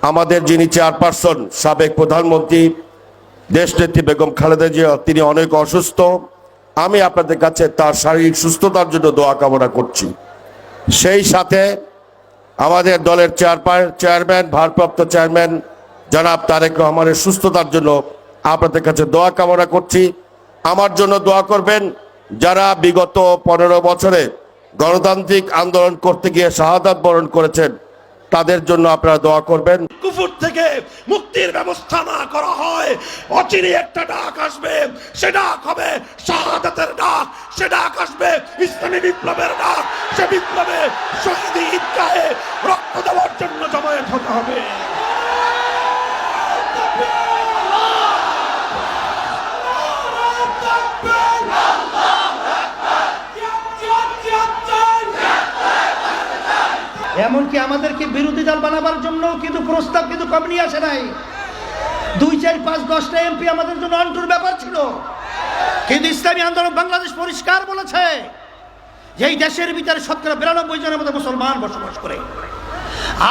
আমাদের যিনি চেয়ারপারসন সাবেক প্রধানমন্ত্রী দেশনেত্রী বেগম খালেদা জিয়া তিনি অনেক অসুস্থ। আমি আপনাদের কাছে তার শারীরিক সুস্থতার জন্য দোয়া কামনা করছি। সেই সাথে আমাদের দলের চেয়ারম্যান ভারপ্রাপ্ত চেয়ারম্যান জনাব তারেক রহমানের সুস্থতার জন্য আপনাদের কাছে দোয়া কামনা করছি। আমার জন্য দোয়া করবেন। যারা বিগত 15 বছরে গণতান্ত্রিক আন্দোলন করতে গিয়ে শাহাদাত বরণ করেছেন তাদের জন্য আপনারা দোয়া করবেন। কুফর থেকে মুক্তির ব্যবস্থা না করা হয়, অচিরে একটা ডাক আসবে, সে ডাক হবে শাহাদাতের ডাক, সে ডাক আসবে ইসলামী বিপ্লবের ডাক। সে বিপ্লবে শহীদ ঈদগাহে রক্ত দেওয়ার জন্য জমায়েত হতে হবে। এমনকি আমাদেরকে বিরোধী দল বানাবার জন্য কিন্তু প্রস্তাব কিন্তু কম নিয়ে আসে নাই। 2, 4, 5, 10টা এমপি আমাদের জন্য অন্টুর ব্যাপার ছিল, কিন্তু ইসলামী আন্দোলন বাংলাদেশ পরিষ্কার বলেছে যে এই দেশের ভিতরে 92 জনের মতো মুসলমান বসবাস করে।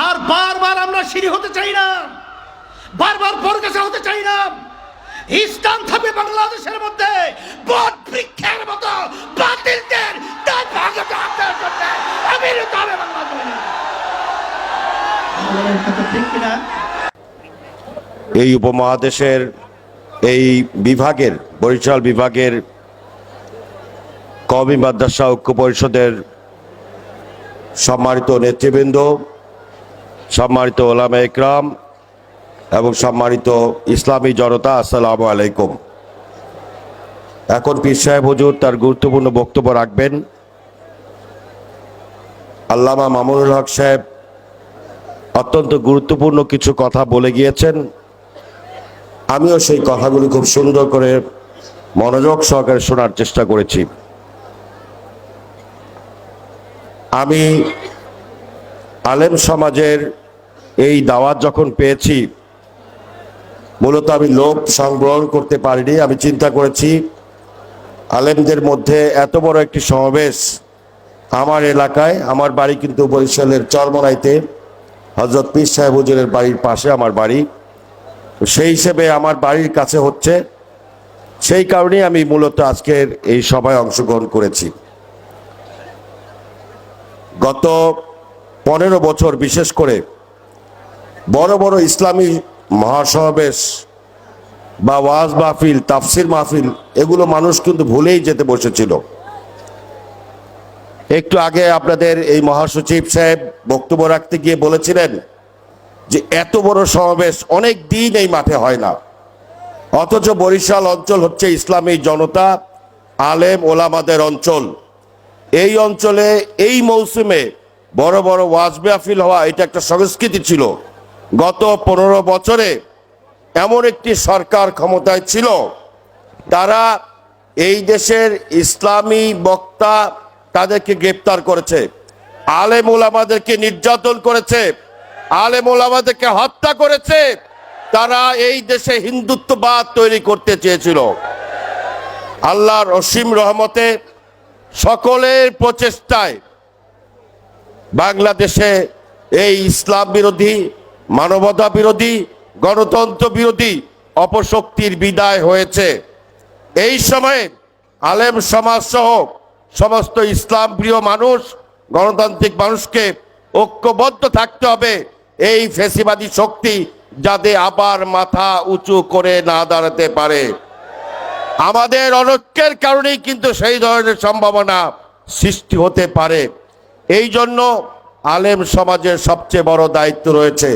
আর বারবার আমরা সিঁড়ি হতে চাই না, বারবার বরগাছা হতে চাই না। ইসলাম থাকবে বাংলাদেশের মধ্যে বট বৃক্ষের মতো, বাতিলদের তার ভাগে ভাগের জন্য আবির্ভূত হবে বাংলাদেশ। এই উপমহাদেশের এই বিভাগের বরিশাল বিভাগের কওমি মাদ্রাসা ঐক্য পরিষদের সম্মানিত নেতৃবৃন্দ, সম্মানিত ওলামা ইকরাম এবং সম্মানিত ইসলামী জনতা, আসসালামু আলাইকুম। এখন পীর সাহেব হুজুর তার গুরুত্বপূর্ণ বক্তব্য রাখবেন। আল্লামা মামুনুল হক সাহেব অত্যন্ত গুরুত্বপূর্ণ কিছু কথা বলে গিয়েছেন। আমিও সেই কথাগুলি খুব সুন্দর করে মনোযোগ সহকারে শোনার চেষ্টা করেছি। আমি আলেম সমাজের এই দাওয়াত যখন পেয়েছি, মূলত আমি লোক সংগ্রহণ করতে পারিনি। আমি চিন্তা করেছি আলেমদের মধ্যে এত বড় একটি সমাবেশ আমার এলাকায়, আমার বাড়ি কিন্তু বরিশালের চরমনাইতে, হযরত পীর সাহেব হুজুরের বাড়ির পাশে আমার বাড়ি, সেই হিসেবে আমার বাড়ির কাছে হচ্ছে, সেই কারণেই আমি মূলত আজকের এই সভায় অংশগ্রহণ করেছি। গত 15 বছর বিশেষ করে বড় বড় ইসলামী মহাসমাবেশ বা ওয়াজ মাহফিল, তাফসির মাহফিল, এগুলো মানুষ কিন্তু ভুলেই যেতে বসেছিল। একটু আগে আপনাদের এই মহাসচিব সাহেব বক্তব্য রাখতে গিয়ে বলেছিলেন যে এত বড় সমাবেশ অনেক দিন এই মাঠে হয় না, অথচ বরিশাল অঞ্চল হচ্ছে ইসলামী জনতা আলেম ওলামাদের অঞ্চল। এই অঞ্চলে এই মৌসুমে বড় বড় ওয়াজ মাহফিল হওয়া এটা একটা সংস্কৃতি ছিল। গত 15 বছরে এমন একটি সরকার ক্ষমতায় ছিল, তারা এই দেশের ইসলামী বক্তা তাদেরকে গ্রেপ্তার করেছে, আলেম ওলামাদেরকে নির্যাতন করেছে, আলেম ওলামাদেরকে হত্যা করেছে। তারা এই দেশে হিন্দুত্ববাদ তৈরি করতে চেয়েছিল। আল্লাহর অসীম রহমতে সকলের প্রচেষ্টায় বাংলাদেশে এই ইসলাম বিরোধী, মানবতা বিরোধী, গণতন্ত্র বিরোধী অপশক্তির বিদায় হয়েছে। এই সময়ে আলেম সমাজ সহ সমস্ত ইসলাম প্রিয় মানুষ, গণতান্ত্রিক মানুষকে ঐক্যবদ্ধ থাকতে হবে এই ফ্যাসিবাদী শক্তি যাতে আবার মাথা উঁচু করে না দাঁড়াতে পারে। আমাদের অনৈক্যের কারণেই কিন্তু সেই ধরনের সম্ভাবনা সৃষ্টি হতে পারে। এই জন্য আলেম সমাজের সবচেয়ে বড় দায়িত্ব রয়েছে।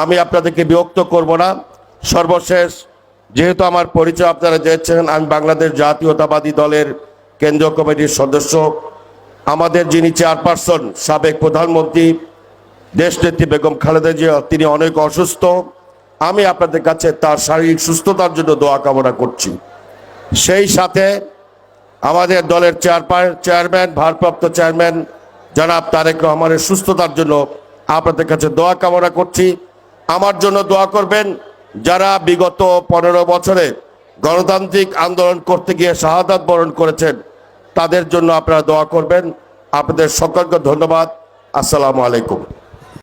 আমি আপনাদেরকে বিরক্ত করব না। সর্বশেষ, যেহেতু আমার পরিচয় আপনারা জেনেছেন, আমি বাংলাদেশ জাতীয়তাবাদী দলের কেন্দ্রীয় কমিটির সদস্য। আমাদের যিনি চেয়ারপারসন সাবেক প্রধানমন্ত্রী দেশনেত্রী বেগম খালেদা জিয়া তিনি অনেক অসুস্থ। আমি আপনাদের কাছে তার শারীরিক সুস্থতার জন্য দোয়া কামনা করছি। সেই সাথে আমাদের দলের চেয়ারম্যান ভারপ্রাপ্ত চেয়ারম্যান জনাব তারেক রহমানের সুস্থতার জন্য আপনাদের কাছে দোয়া কামনা করছি। আমার জন্য দোয়া করবেন। যারা বিগত 15 বছরে গণতান্ত্রিক আন্দোলন করতে গিয়ে শাহাদাত বরণ করেছেন তাদের জন্য আপনারা দোয়া করবেন। আপনাদের সকলকে ধন্যবাদ। আসসালামু আলাইকুম।